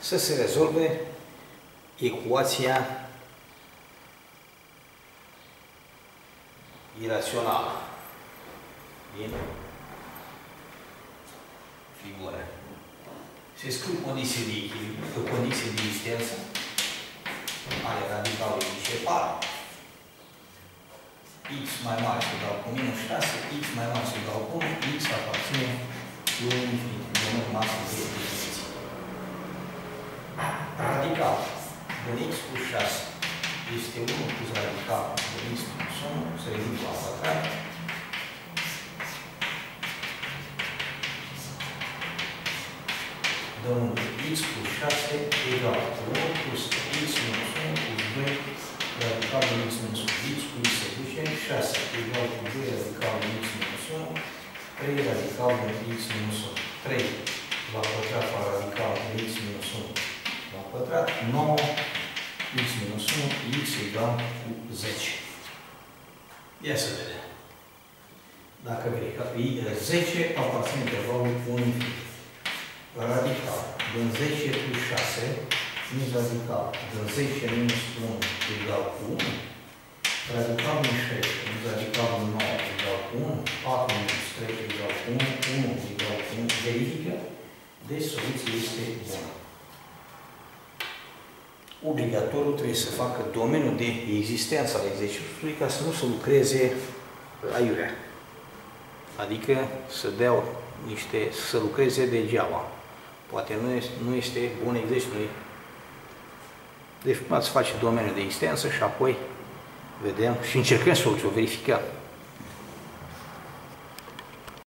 să se rezolve ecuația irațională din figură. Se scriu condiții de echilibru, condiții de existență ale radicalului discepar. X mai mare se egal cu minus 6, X mai mare se egal cu 1, X aparține lui infinit, domnul masă de definiție. Radical din X plus 6 este 1 plus radical din X plus 1, se ridică la pătrat. Dăm X plus 6 egal cu 1 plus X minus 1 plus 2 radical din X minus 1. X cu X se duce, 6 egal cu 2 radical din X minus 1, 3 radical din X minus 1. 3 la pătrat la radical din X minus 1 la pătrat, 9 X minus 1, X egal cu 10. Ia să vedem. Dacă vrei, că 10 aparține intervalului 1 infinit. Radical din 10 plus 6 minus radical din 10 minus 1 egal cu 1. Radical din 6 minus radical din 9 egal cu 1. 4 minus 3 egal cu 1. 1 egal cu 1. Verifică. Deci soluția este bună. Obligatoriu trebuie să facă domeniul de existență al exercițiului ca să nu se lucreze aiurea. Adică să dea niște, să lucreze degeaba. Poate nu este bun exercițiu. Deci, ați face domeniul de existență și apoi vedem și încercăm să o verificăm.